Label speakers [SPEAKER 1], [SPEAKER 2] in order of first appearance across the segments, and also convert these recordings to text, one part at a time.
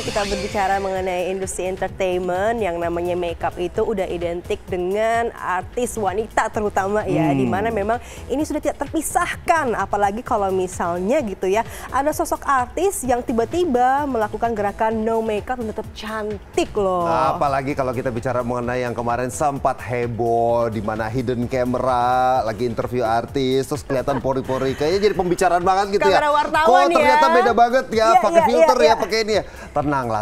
[SPEAKER 1] kalau kita berbicara mengenai industri entertainment, yang namanya makeup itu udah identik dengan artis wanita terutama ya, dimana memang ini sudah tidak terpisahkan, apalagi kalau misalnya gitu ya, ada sosok artis yang tiba-tiba melakukan gerakan no makeup dan tetap cantik loh.
[SPEAKER 2] Apalagi kalau kita bicara mengenai yang kemarin sempat heboh, di mana hidden camera, lagi interview artis, terus kelihatan pori-pori, kayaknya jadi pembicaraan banget gitu
[SPEAKER 1] Kamera
[SPEAKER 2] ya.
[SPEAKER 1] wartawan
[SPEAKER 2] Kok ternyata beda banget ya, pakai filter ya, pakai ini ya.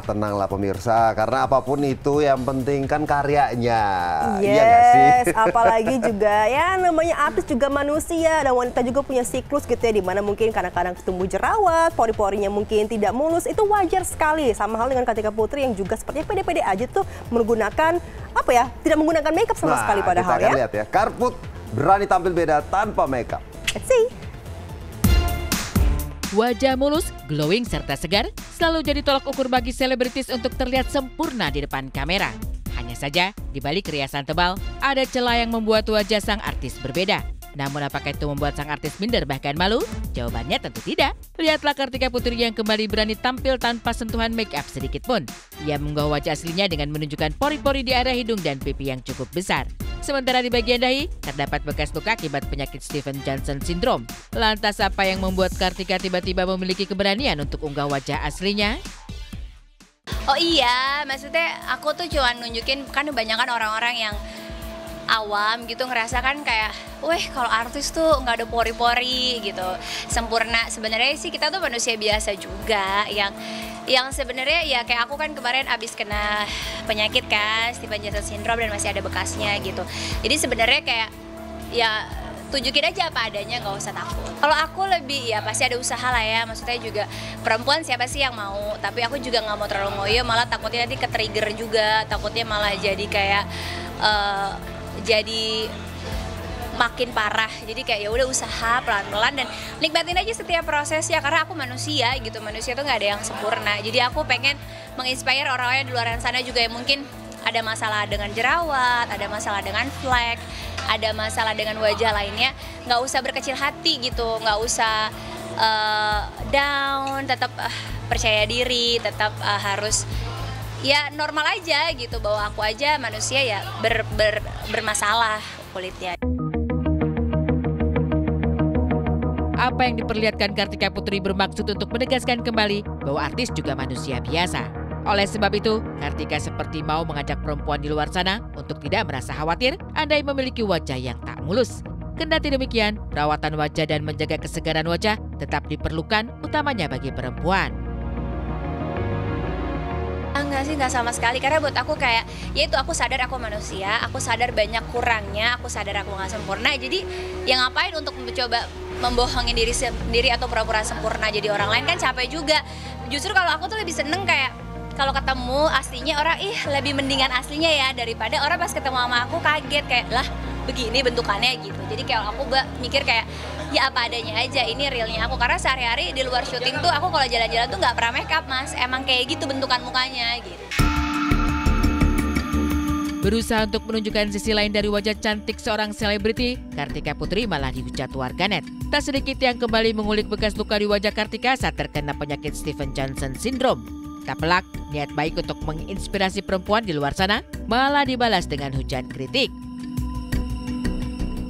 [SPEAKER 2] Tenanglah pemirsa, karena apapun itu yang penting kan karyanya. Iya gak sih?
[SPEAKER 1] Apalagi juga ya namanya artis juga manusia dan wanita juga punya siklus gitu ya, dimana mungkin kadang-kadang tumbuh jerawat, pori-porinya mungkin tidak mulus, itu wajar sekali. Sama hal dengan Kartika Putri yang juga sepertinya pede-pede aja tuh menggunakan apa ya, tidak menggunakan makeup sama sekali padahal
[SPEAKER 2] kita akan lihat ya, Karput berani tampil beda tanpa makeup.
[SPEAKER 1] Let's see.
[SPEAKER 3] Wajah mulus, glowing, serta segar selalu jadi tolak ukur bagi selebritis untuk terlihat sempurna di depan kamera. Hanya saja, di balik riasan tebal, ada celah yang membuat wajah sang artis berbeda. Namun apakah itu membuat sang artis minder bahkan malu? Jawabannya tentu tidak. Lihatlah Kartika Putri yang kembali berani tampil tanpa sentuhan make up sedikit pun. Ia mengunggah wajah aslinya dengan menunjukkan pori-pori di area hidung dan pipi yang cukup besar. Sementara di bagian dahi, terdapat bekas luka akibat penyakit Steven Johnson Syndrome. Lantas apa yang membuat Kartika tiba-tiba memiliki keberanian untuk unggah wajah aslinya?
[SPEAKER 4] Oh iya, maksudnya aku tuh cuma nunjukin, kan kebanyakan orang-orang yang awam gitu ngerasa kan kayak, weh kalau artis tuh nggak ada pori-pori gitu, sempurna. Sebenarnya sih kita tuh manusia biasa juga yang sebenarnya ya kayak aku kan kemarin abis kena penyakit kan, Steven Johnson Syndrome, dan masih ada bekasnya gitu. Jadi sebenarnya kayak ya tunjukin aja apa adanya, nggak usah takut. Kalau aku lebih ya pasti ada usaha lah ya, maksudnya juga perempuan siapa sih yang mau, tapi aku juga nggak mau terlalu ngoyo, malah takutnya nanti ke-trigger juga, takutnya malah jadi kayak jadi makin parah. Jadi kayak ya udah usaha pelan-pelan dan nikmatin aja setiap prosesnya, karena aku manusia gitu, manusia tuh nggak ada yang sempurna. Jadi aku pengen menginspire orang-orang di luar sana juga yang mungkin ada masalah dengan jerawat, ada masalah dengan flek, ada masalah dengan wajah lainnya, nggak usah berkecil hati gitu, nggak usah down, tetap percaya diri, tetap harus ya normal aja gitu, bahwa aku aja manusia ya bermasalah kulitnya.
[SPEAKER 3] Apa yang diperlihatkan Kartika Putri bermaksud untuk menegaskan kembali bahwa artis juga manusia biasa. Oleh sebab itu, Kartika seperti mau mengajak perempuan di luar sana untuk tidak merasa khawatir andai memiliki wajah yang tak mulus. Kendati demikian, perawatan wajah dan menjaga kesegaran wajah tetap diperlukan, utamanya bagi perempuan.
[SPEAKER 4] Enggak sih, enggak sama sekali, karena buat aku kayak ya itu, aku sadar aku manusia, aku sadar banyak kurangnya, aku sadar aku nggak sempurna. Jadi yang ngapain untuk mencoba membohongin diri sendiri atau pura-pura sempurna jadi orang lain, kan capek juga. Justru kalau aku tuh lebih seneng kayak kalau ketemu aslinya orang, lebih mendingan aslinya ya, daripada orang pas ketemu sama aku kaget kayak lah begini bentukannya gitu. Jadi kayak aku mikir kayak ya apa adanya aja, ini realnya aku, karena sehari-hari di luar syuting tuh aku kalau jalan-jalan tuh nggak pernah make up mas, emang kayak gitu bentukan mukanya gitu.
[SPEAKER 3] Berusaha untuk menunjukkan sisi lain dari wajah cantik seorang selebriti, Kartika Putri malah dihujat warganet. Tak sedikit yang kembali mengulik bekas luka di wajah Kartika saat terkena penyakit Steven Johnson Syndrome. Tak pelak, niat baik untuk menginspirasi perempuan di luar sana malah dibalas dengan hujan kritik.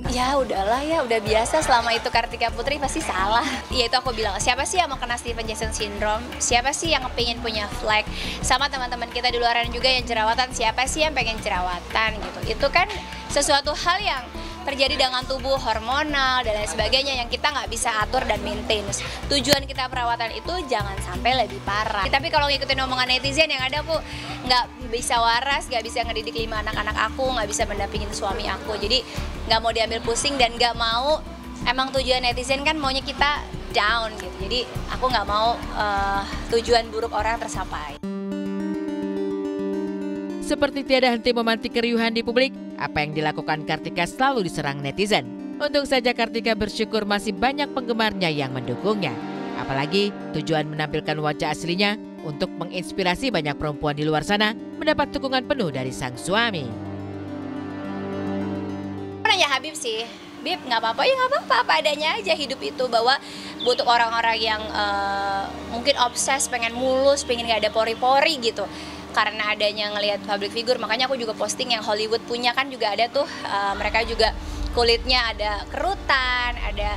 [SPEAKER 4] Ya udahlah ya, udah biasa, selama itu Kartika Putri pasti salah. Ya itu aku bilang, siapa sih yang mau kena Steven Johnson Syndrome? Siapa sih yang pengen punya flek? Sama teman-teman kita di luaran juga yang jerawatan, siapa sih yang pengen jerawatan gitu? Itu kan sesuatu hal yang terjadi dengan tubuh hormonal dan lain sebagainya yang kita nggak bisa atur dan maintain. Tujuan kita perawatan itu jangan sampai lebih parah. Tapi kalau ngikutin omongan netizen yang ada, aku nggak bisa waras, nggak bisa ngedidik 5 anak-anak aku, nggak bisa mendampingin suami aku. Jadi nggak mau diambil pusing dan nggak mau, emang tujuan netizen kan maunya kita down gitu. Jadi aku nggak mau tujuan buruk orang tercapai.
[SPEAKER 3] Seperti tiada henti memantik keriuhan di publik, apa yang dilakukan Kartika selalu diserang netizen. Untung saja Kartika bersyukur masih banyak penggemarnya yang mendukungnya. Apalagi tujuan menampilkan wajah aslinya untuk menginspirasi banyak perempuan di luar sana mendapat dukungan penuh dari sang suami.
[SPEAKER 4] Nanya Habib sih, Beb, nggak apa-apa ya, nggak apa-apa, apa adanya aja hidup itu. Bahwa butuh orang-orang yang mungkin obses, pengen mulus, pengen nggak ada pori-pori gitu. Karena adanya ngelihat public figure, makanya aku juga posting yang Hollywood punya kan juga ada tuh, mereka juga kulitnya ada kerutan, ada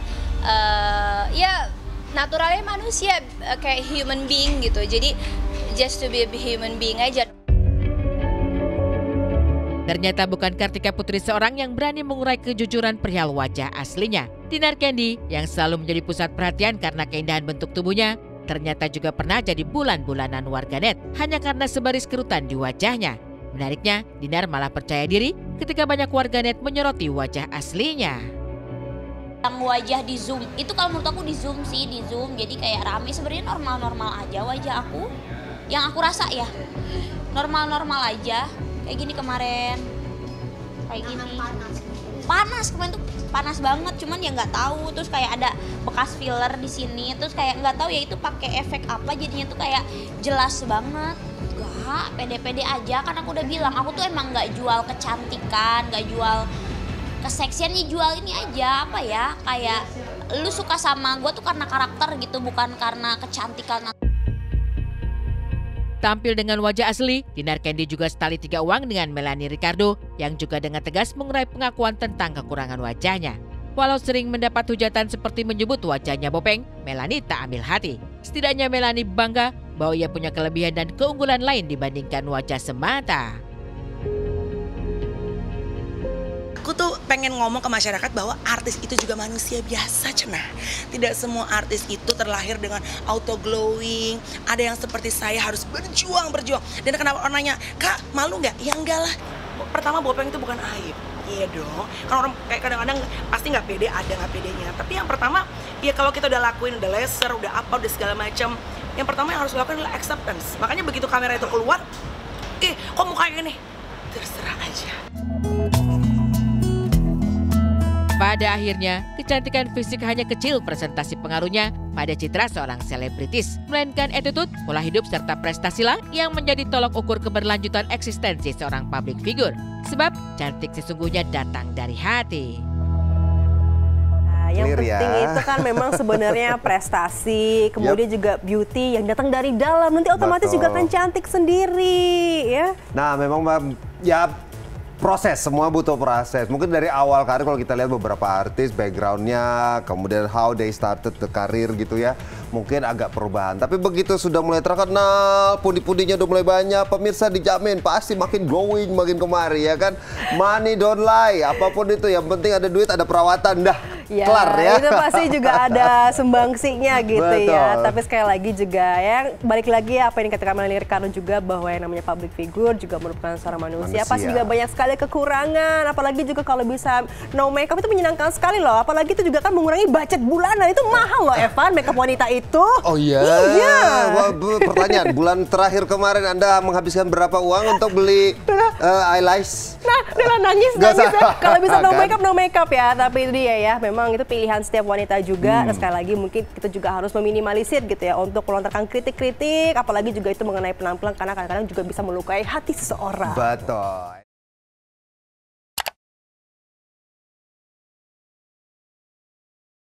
[SPEAKER 4] ya naturalnya manusia, kayak human being gitu. Jadi just to be a human being aja.
[SPEAKER 3] Ternyata bukan Kartika Putri seorang yang berani mengurai kejujuran perihal wajah aslinya. Dinar Candy yang selalu menjadi pusat perhatian karena keindahan bentuk tubuhnya, ternyata juga pernah jadi bulan-bulanan warganet hanya karena sebaris kerutan di wajahnya. Menariknya, Dinar malah percaya diri ketika banyak warganet menyoroti wajah aslinya.
[SPEAKER 5] Yang wajah di zoom, itu kalau menurut aku di zoom sih, di zoom jadi kayak rame, sebenarnya normal-normal aja wajah aku. Yang aku rasa ya, normal-normal aja. Kayak gini kemarin, kayak gini. Panas kemarin tuh, panas banget, cuman ya nggak tahu. Terus kayak ada bekas filler di sini, terus kayak nggak tahu ya itu pakai efek apa, jadinya tuh kayak jelas banget. Enggak, pede-pede aja, kan aku udah bilang aku tuh emang nggak jual kecantikan, nggak jual keseksian, nih jual ini aja, apa ya, kayak lu suka sama gue tuh karena karakter gitu, bukan karena kecantikan.
[SPEAKER 3] Tampil dengan wajah asli, Dinar Candy juga setali 3 uang dengan Melanie Ricardo yang juga dengan tegas mengurai pengakuan tentang kekurangan wajahnya. Walau sering mendapat hujatan seperti menyebut wajahnya bopeng, Melanie tak ambil hati. Setidaknya Melanie bangga bahwa ia punya kelebihan dan keunggulan lain dibandingkan wajah semata.
[SPEAKER 6] Aku tuh pengen ngomong ke masyarakat bahwa artis itu juga manusia biasa, Cenah. Tidak semua artis itu terlahir dengan auto glowing. Ada yang seperti saya harus berjuang. Dan kenapa orang nanya, Kak malu nggak? Ya enggak lah. Pertama, bopeng itu bukan aib. Iya dong. Kan orang kayak kadang-kadang pasti nggak pede, ada nggak pedenya. Tapi yang pertama, ya kalau kita udah lakuin, udah laser, udah apa, udah segala macam. Yang pertama yang harus dilakukan adalah acceptance. Makanya begitu kamera itu keluar, kok mukanya gini? Terserah aja.
[SPEAKER 3] Pada akhirnya, kecantikan fisik hanya kecil presentasi pengaruhnya pada citra seorang selebritis. Melainkan attitude, pola hidup, serta prestasilah yang menjadi tolok ukur keberlanjutan eksistensi seorang public figure. Sebab cantik sesungguhnya datang dari hati.
[SPEAKER 1] Yang
[SPEAKER 2] Clear
[SPEAKER 1] penting
[SPEAKER 2] ya.
[SPEAKER 1] itu kan memang sebenarnya prestasi, kemudian juga beauty yang datang dari dalam. Nanti otomatis
[SPEAKER 2] Betul.
[SPEAKER 1] juga akan cantik sendiri, ya.
[SPEAKER 2] Nah, memang ya proses, semua butuh proses. Mungkin dari awal karir kalau kita lihat beberapa artis, backgroundnya, kemudian how they started the karir gitu ya, mungkin agak perubahan. Tapi begitu sudah mulai terkenal, pundi-pundinya udah mulai banyak, pemirsa dijamin pasti makin glowing, makin kemari ya kan. Money don't lie, apapun itu yang penting ada duit, ada perawatan, dah
[SPEAKER 1] Ya,
[SPEAKER 2] kelar ya.
[SPEAKER 1] itu pasti juga ada sumbangsinya gitu ya.
[SPEAKER 2] Betul.
[SPEAKER 1] Tapi sekali lagi juga ya, balik lagi apa yang dikatakan Melanie Ricardo juga, bahwa yang namanya public figure juga merupakan seorang manusia. Pasti juga banyak sekali kekurangan, apalagi juga kalau bisa no makeup itu menyenangkan sekali loh. Apalagi itu juga kan mengurangi budget bulanan, itu mahal loh Evan, makeup wanita itu.
[SPEAKER 2] Oh iya.
[SPEAKER 1] Iya.
[SPEAKER 2] Wah, pertanyaan, bulan terakhir kemarin Anda menghabiskan berapa uang untuk beli eyelash?
[SPEAKER 1] Nah, udah nangis
[SPEAKER 2] Nggak
[SPEAKER 1] nangis ya.
[SPEAKER 2] salah,
[SPEAKER 1] Kalau bisa
[SPEAKER 2] kan?
[SPEAKER 1] no makeup ya. Tapi itu dia ya, memang itu pilihan setiap wanita juga. Dan sekali lagi mungkin kita juga harus meminimalisir gitu ya untuk melontarkan kritik-kritik, apalagi juga itu mengenai penampilan, karena kadang-kadang juga bisa melukai hati seseorang.
[SPEAKER 2] Betul.